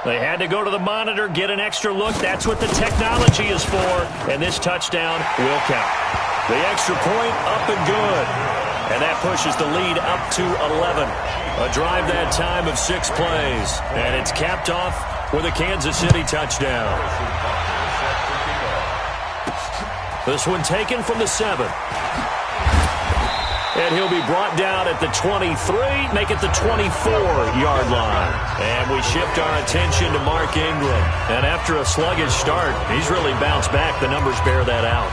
They had to go to the monitor, get an extra look. That's what the technology is for. And this touchdown will count. The extra point up and good. And that pushes the lead up to 11. A drive that time of 6 plays. And it's capped off with a Kansas City touchdown. This one taken from the 7. And he'll be brought down at the 23, make it the 24-yard line. And we shift our attention to Mark Ingram. And after a sluggish start, he's really bounced back. The numbers bear that out.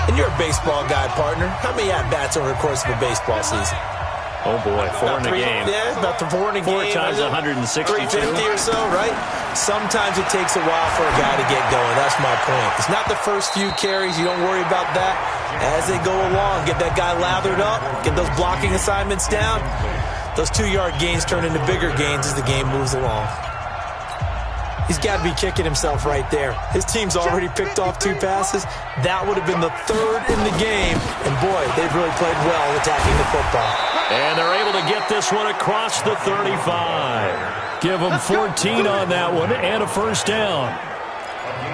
And you're a baseball guy, partner. How many at-bats over the course of a baseball season? Oh, boy, 4 in a game. Yeah, about 4 in a game. 4 times 162. 350 or so, right? Sometimes it takes a while for a guy to get going. That's my point. It's not the first few carries. You don't worry about that. As they go along, get that guy lathered up, get those blocking assignments down. Those 2-yard gains turn into bigger gains as the game moves along. He's got to be kicking himself right there. His team's already picked off 2 passes. That would have been the 3rd in the game. And, boy, they've really played well attacking the football. And they're able to get this one across the 35. Give them 14 on that one and a first down.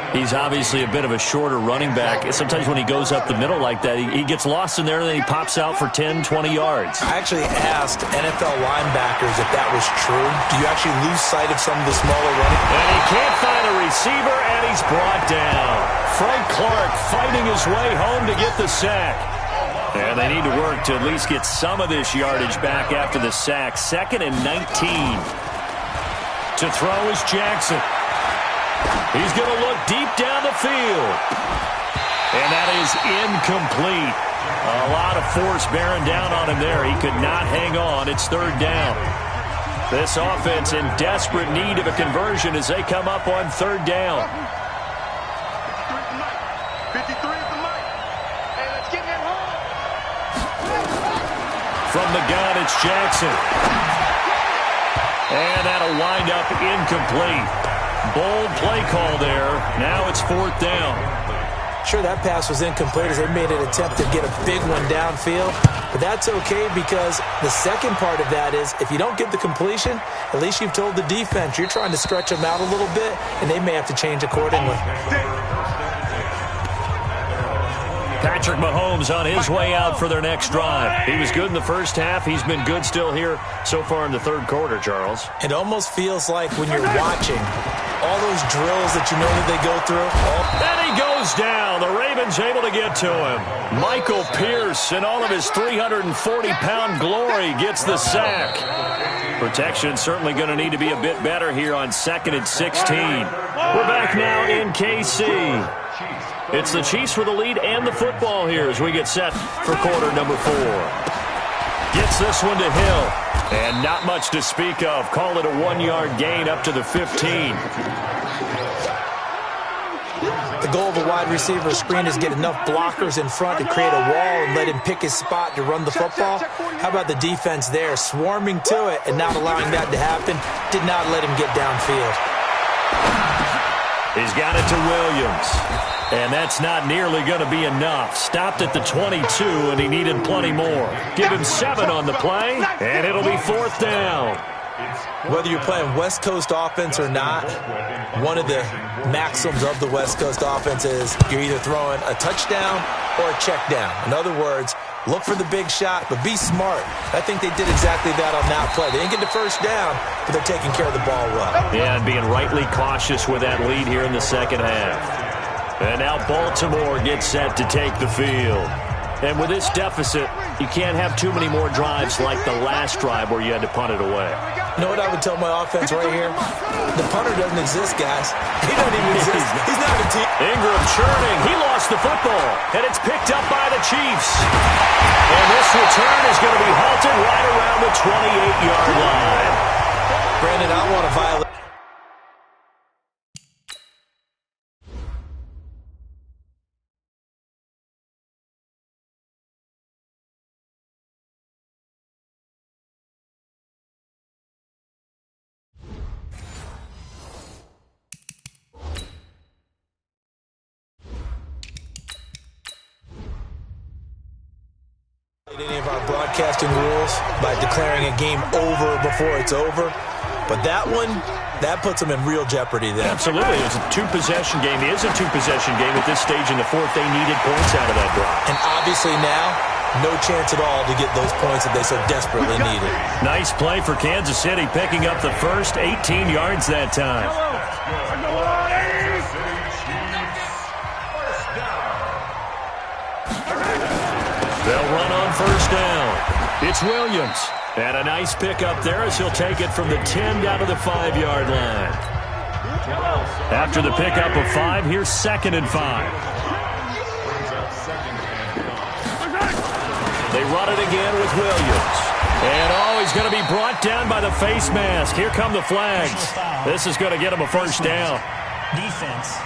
He's obviously a bit of a shorter running back. Sometimes when he goes up the middle like that, he gets lost in there and then he pops out for 10, 20 yards. I actually asked NFL linebackers if that was true. Do you actually lose sight of some of the smaller running? And he can't find a receiver, and he's brought down. Frank Clark fighting his way home to get the sack. And they need to work to at least get some of this yardage back after the sack. 2nd and 19. To throw is Jackson. He's going to look deep down the field. And that is incomplete. A lot of force bearing down on him there. He could not hang on. It's 3rd down. This offense in desperate need of a conversion as they come up on 3rd down. 53 at the mic. Hey, let's get him home. From the gun, it's Jackson. And that'll wind up incomplete. Bold play call there. Now it's 4th down. Sure, that pass was incomplete as they made an attempt to get a big one downfield. But that's okay because the second part of that is if you don't get the completion, at least you've told the defense you're trying to stretch them out a little bit, and they may have to change accordingly. Patrick Mahomes on his way out for their next drive. He was good in the first half. He's been good still here so far in the 3rd quarter, Charles. It almost feels like when you're watching all those drills that you know that they go through. And he goes down. The Ravens able to get to him. Michael Pierce in all of his 340-pound glory gets the sack. Protection certainly going to need to be a bit better here on 2nd and 16. We're back now in KC. It's the Chiefs with the lead and the football here as we get set for quarter number 4. Gets this one to Hill. And not much to speak of. Call it a 1-yard gain up to the 15. The goal of a wide receiver screen is get enough blockers in front to create a wall and let him pick his spot to run the football. How about the defense there, swarming to it and not allowing that to happen? Did not let him get downfield. He's got it to Williams. And that's not nearly going to be enough. Stopped at the 22, and he needed plenty more. Give him 7 on the play, and it'll be 4th down. Whether you're playing West Coast offense or not, one of the maxims of the West Coast offense is you're either throwing a touchdown or a check down. In other words, look for the big shot, but be smart. I think they did exactly that on that play. They didn't get the first down, but they're taking care of the ball well. Yeah, and being rightly cautious with that lead here in the second half. And now Baltimore gets set to take the field. And with this deficit, you can't have too many more drives like the last drive where you had to punt it away. You know what I would tell my offense right here? The punter doesn't exist, guys. He doesn't even exist. He's not a team. Ingram churning. He lost the football. And it's picked up by the Chiefs. And this return is going to be halted right around the 28-yard line. Brandon, I want to violate. Any of our broadcasting rules by declaring a game over before it's over. But that one, that puts them in real jeopardy there. Absolutely. It's a two-possession game. It is a two-possession game at this stage in the fourth. They needed points out of that block. And obviously now, no chance at all to get those points that they so desperately needed. Nice play for Kansas City, picking up the first 18 yards that time. They'll run on first down. It's Williams. And a nice pickup there as he'll take it from the 10 down to the 5-yard line. After the pickup of 5, here's 2nd and 5. They run it again with Williams. And, he's going to be brought down by the face mask. Here come the flags. This is going to get him a first down. Defense.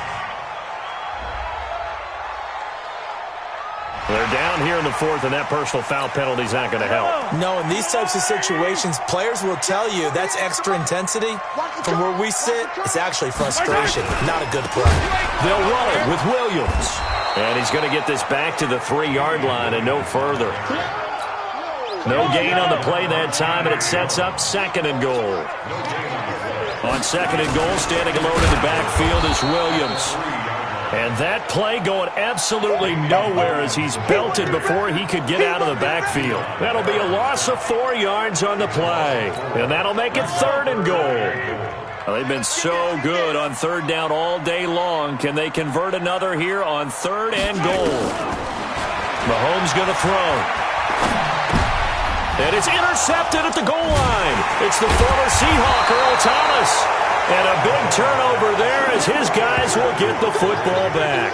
They're down here in the fourth, and that personal foul penalty is not going to help. No, in these types of situations, players will tell you that's extra intensity. From where we sit, it's actually frustration, not a good play. They'll run it with Williams. And he's going to get this back to the 3-yard line and no further. No gain on the play that time, and it sets up 2nd and goal. On 2nd and goal, standing alone in the backfield is Williams. And that play going absolutely nowhere as he's belted before he could get out of the backfield. That'll be a loss of 4 yards on the play. And that'll make it 3rd and goal. Well, they've been so good on 3rd down all day long. Can they convert another here on 3rd and goal? Mahomes going to throw. And it's intercepted at the goal line. It's the former Seahawk, Earl Thomas. And a big turnover there as his guys will get the football back.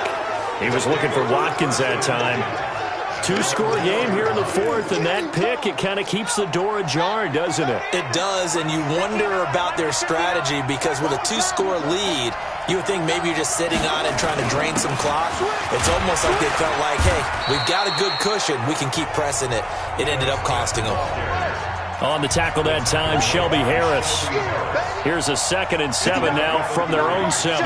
He was looking for Watkins that time. 2-score game here in the fourth, and that pick, it kind of keeps the door ajar, doesn't it? It does, and you wonder about their strategy because with a 2-score lead, you would think maybe you're just sitting on it trying to drain some clock. It's almost like they felt like, hey, we've got a good cushion. We can keep pressing it. It ended up costing them. On the tackle that time, Shelby Harris. Here's a 2nd and 7 now from their own 7.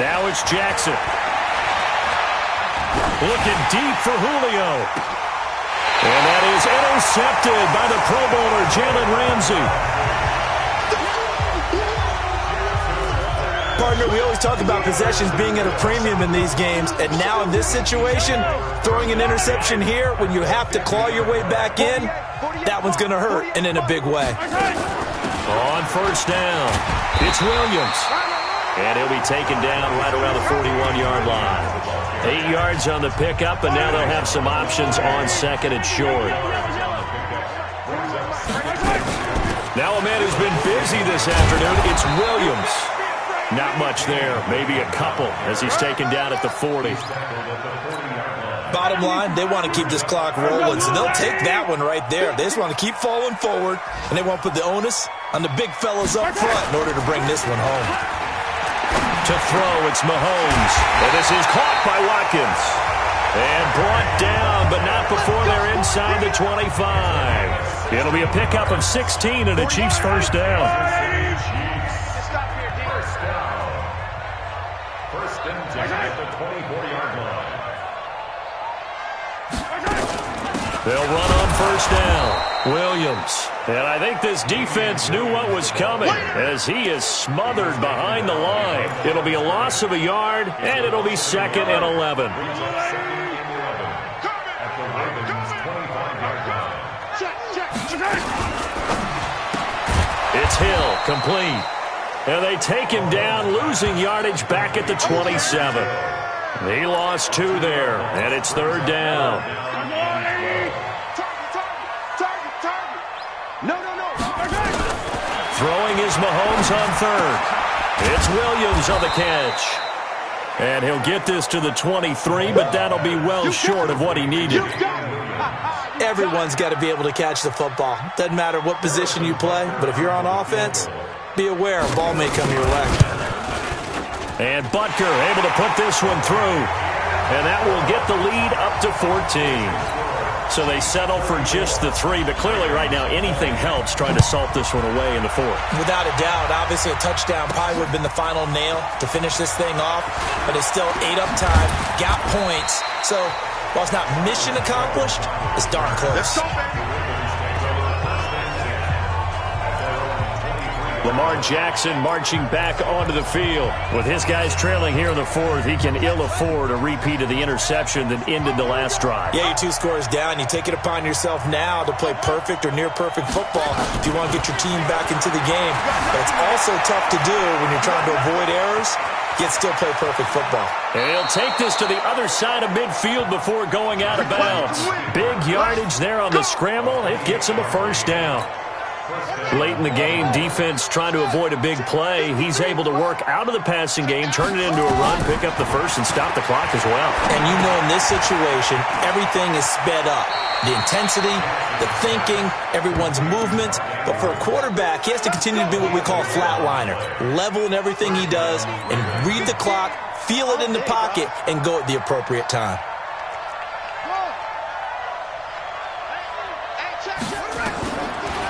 Now it's Jackson. Looking deep for Julio. And that is intercepted by the Pro Bowler, Jalen Ramsey. Partner, we always talk about possessions being at a premium in these games, and now in this situation, throwing an interception here when you have to claw your way back in, that one's going to hurt, and in a big way. On first down, it's Williams. And he'll be taken down right around the 41-yard line. 8 yards on the pickup, and now they'll have some options on 2nd and short. Now a man who's been busy this afternoon, it's Williams. Not much there, maybe a couple as he's taken down at the 40. Bottom line, they want to keep this clock rolling, so they'll take that one right there. They just want to keep falling forward, and they want to put the onus on the big fellas up front in order to bring this one home. To throw, it's Mahomes. And this is caught by Watkins. And brought down, but not before they're inside the 25. It'll be a pickup of 16 and a Chiefs first down. First and 10 at the 24-yard line. They'll run on first down. Williams. And I think this defense knew what was coming as he is smothered behind the line. It'll be a loss of a yard, and it'll be 2nd and 11. It's Hill, complete. And they take him down, losing yardage back at the 27. He lost 2 there, and it's 3rd down. Throwing is Mahomes on 3rd. It's Williams on the catch. And he'll get this to the 23, but that'll be well short of what he needed. Everyone's got to be able to catch the football. Doesn't matter what position you play, but if you're on offense, be aware a ball may come your way. And Butker able to put this one through. And that will get the lead up to 14. So they settle for just the 3, but clearly right now anything helps trying to salt this one away in the 4th. Without a doubt, obviously a touchdown probably would have been the final nail to finish this thing off, but it's still 8 up time, got points. So while it's not mission accomplished, it's darn close. Lamar Jackson marching back onto the field. With his guys trailing here in the 4th, he can ill afford a repeat of the interception that ended the last drive. Yeah, you're 2 scores down. You take it upon yourself now to play perfect or near-perfect football if you want to get your team back into the game. But it's also tough to do when you're trying to avoid errors, yet still play perfect football. And he'll take this to the other side of midfield before going out of bounds. Big yardage there on the scramble. It gets him a first down. Late in the game, defense trying to avoid a big play. He's able to work out of the passing game, turn it into a run, pick up the first, and stop the clock as well. And you know in this situation, everything is sped up. The intensity, the thinking, everyone's movement. But for a quarterback, he has to continue to be what we call a flatliner. Level in everything he does and read the clock, feel it in the pocket, and go at the appropriate time.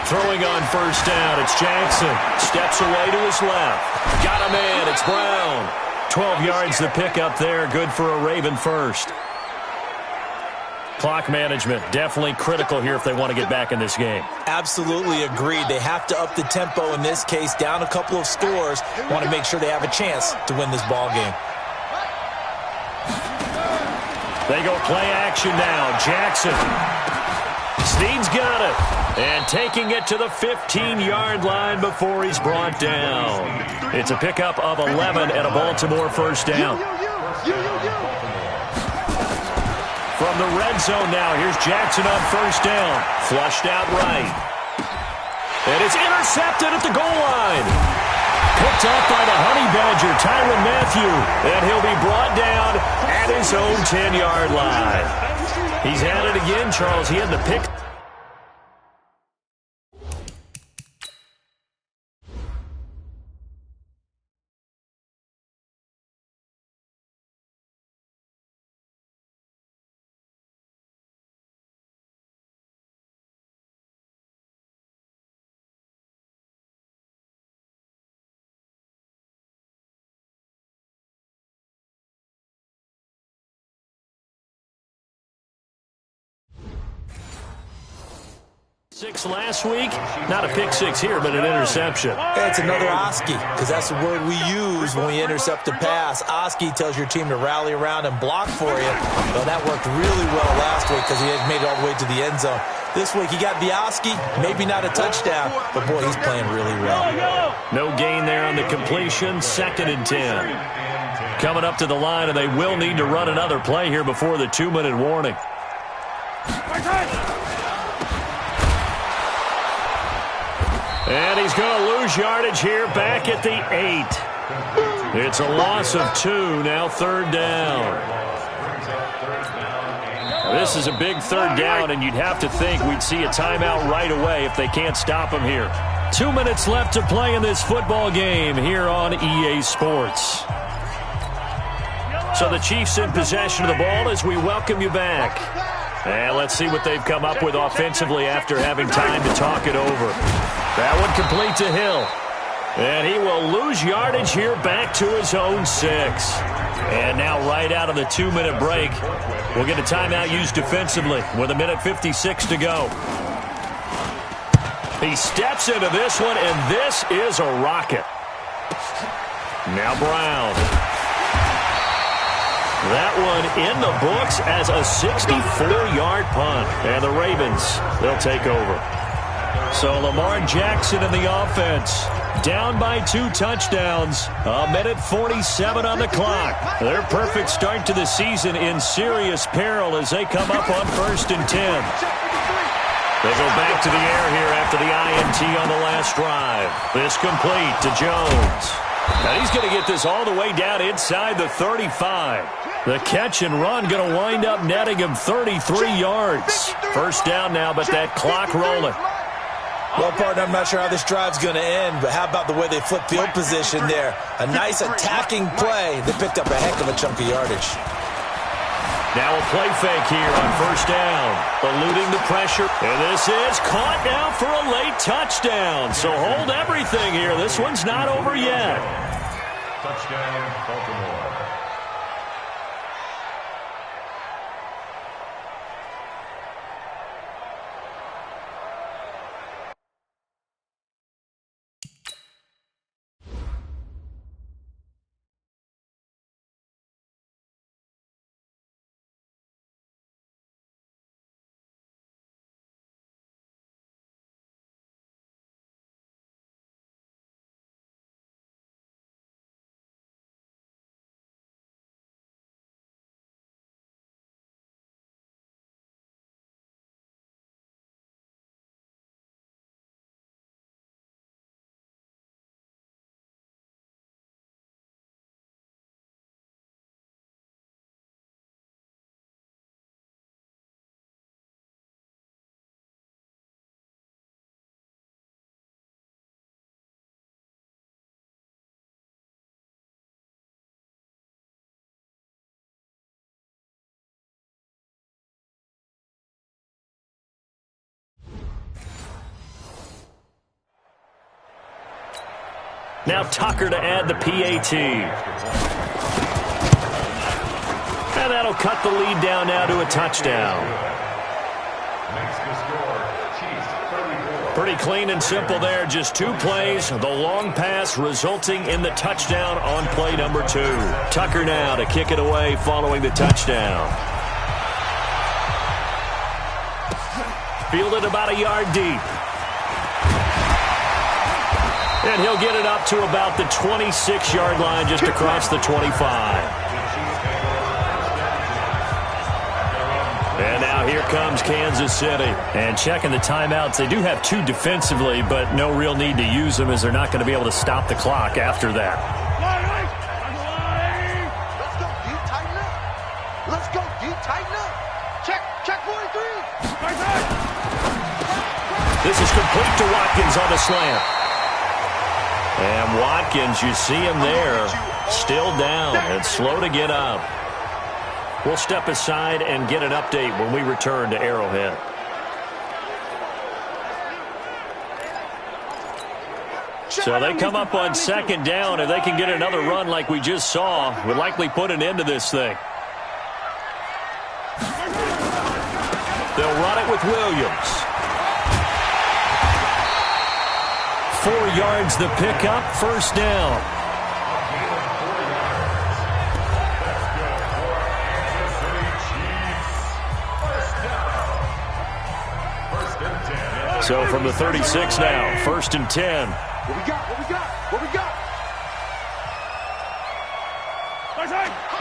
Throwing on first down, it's Jackson. Steps away to his left. Got him in, it's Brown. 12 yards to pick up there, good for a Raven first. Clock management, definitely critical here if they want to get back in this game. Absolutely agreed. They have to up the tempo in this case, down a couple of scores. Want to make sure they have a chance to win this ball game. They go play action now. Jackson. Snead's got it. And taking it to the 15-yard line before he's brought down. It's a pickup of 11 and a Baltimore first down. From the red zone now, here's Jackson on first down. Flushed out right. And it's intercepted at the goal line. Picked off by the Honey Badger, Tyrann Mathieu. And he'll be brought down at his own 10-yard line. He's at it again, Charles. He had the pick. Six last week, not a pick six here, but an interception. Yeah, it's another Oski, because that's the word we use when we intercept a pass. Oski tells your team to rally around and block for you. Well, that worked really well last week because he had made it all the way to the end zone. This week he got the Oski, maybe not a touchdown, but boy, he's playing really well. No gain there on the completion, 2nd and 10. Coming up to the line, and they will need to run another play here before the 2-minute warning. And he's going to lose yardage here back at the 8. It's a loss of 2, now 3rd down. This is a big 3rd down, and you'd have to think we'd see a timeout right away if they can't stop him here. 2 minutes left to play in this football game here on EA Sports. So the Chiefs in possession of the ball as we welcome you back. And let's see what they've come up with offensively after having time to talk it over. That one complete to Hill. And he will lose yardage here back to his own 6. And now right out of the 2-minute break, we'll get a timeout used defensively with 1:56 to go. He steps into this one, and this is a rocket. Now Brown. That one in the books as a 64-yard punt. And the Ravens, they'll take over. So Lamar Jackson in the offense, down by 2 touchdowns, 1:47 on the clock. Their perfect start to the season in serious peril as they come up on 1st and 10. They go back to the air here after the INT on the last drive. This complete to Jones. And he's going to get this all the way down inside the 35. The catch and run going to wind up netting him 33 yards. First down now, but that clock rolling. Well, partner, I'm not sure how this drive's going to end, but how about the way they flip field position there? A nice attacking play. They picked up a heck of a chunk of yardage. Now a play fake here on first down. Eluding the pressure. And this is caught now for a late touchdown. So hold everything here. This one's not over yet. Touchdown, Baltimore. Now Tucker to add the PAT. And that'll cut the lead down now to a touchdown. Makes the score, Chiefs 34. Pretty clean and simple there. Just 2 plays. The long pass resulting in the touchdown on play number 2. Tucker now to kick it away following the touchdown. Fielded about a yard deep. And he'll get it up to about the 26-yard line just across the 25. And now here comes Kansas City. And checking the timeouts. They do have 2 defensively, but no real need to use them as they're not going to be able to stop the clock after that. Let's go deep, tighten up. Let's go deep, tighten up. Check 43. This is complete to Watkins on the slant. And Watkins, you see him there, still down and slow to get up. We'll step aside and get an update when we return to Arrowhead. So they come up on second down. If they can get another run like we just saw, we'll likely put an end to this thing. They'll run it with Williams. 4 yards the pickup, first down. So from the 36 now, first and 10. What we got?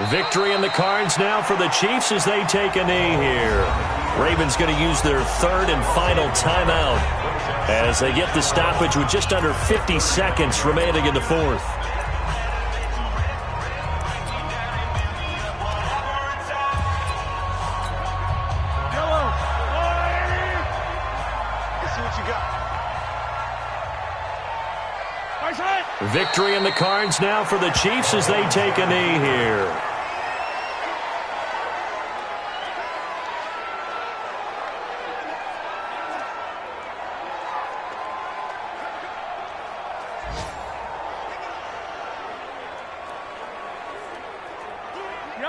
Victory in the cards now for the Chiefs as they take a knee here. Ravens going to use their 3rd and final timeout as they get the stoppage with just under 50 seconds remaining in the 4th. Let's see what you got. Victory in the cards now for the Chiefs as they take a knee here.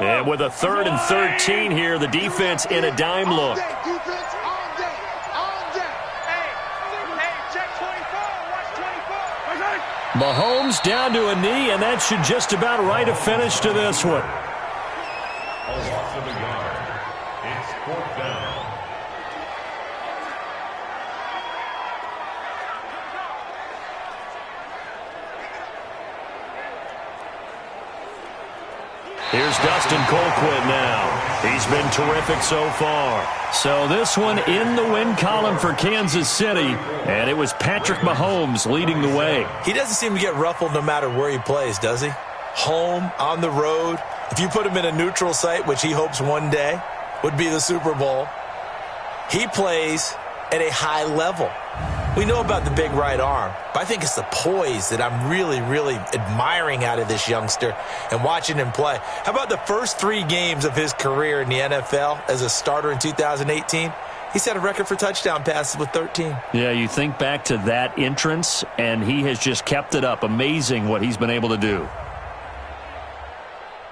And with a 3rd and 13 here, the defense in a dime look. Defense all day. Hey, check 24. Watch 24. Mahomes down to a knee, and that should just about write a finish to this one. A loss of a yard. It's 4th down. Here's Dustin Colquitt now. He's been terrific so far. So this one in the win column for Kansas City, and it was Patrick Mahomes leading the way. He doesn't seem to get ruffled no matter where he plays, does he? Home, on the road. If you put him in a neutral site, which he hopes one day would be the Super Bowl, he plays at a high level. We know about the big right arm, but I think it's the poise that I'm really, really admiring out of this youngster and watching him play. How about the first 3 games of his career in the NFL as a starter in 2018? He set a record for touchdown passes with 13. Yeah, you think back to that entrance, and he has just kept it up. Amazing what he's been able to do.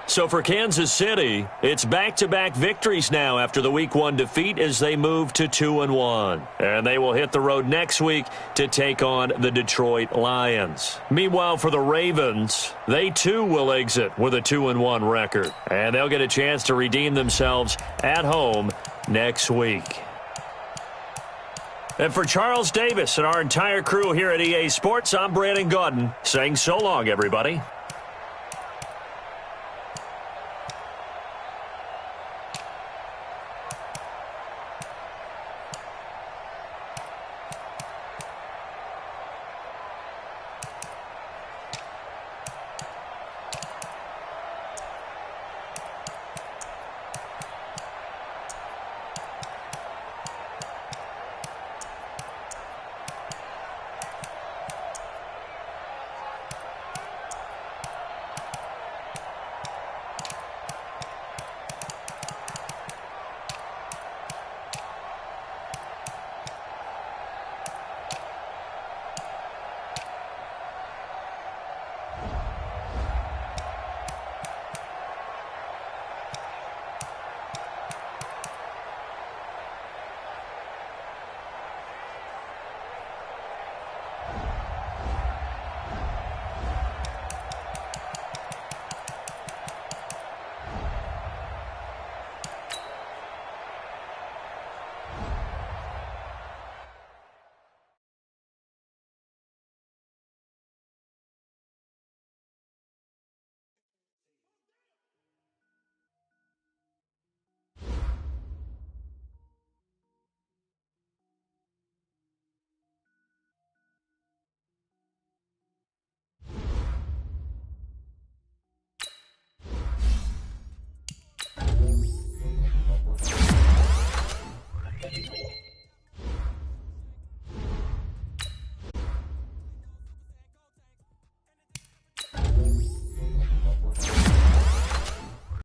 So for Kansas City, it's back-to-back victories now after the Week 1 defeat as they move to 2-1. And they will hit the road next week to take on the Detroit Lions. Meanwhile, for the Ravens, they too will exit with a 2-1 record. And they'll get a chance to redeem themselves at home next week. And for Charles Davis and our entire crew here at EA Sports, I'm Brandon Gaudin saying so long, everybody.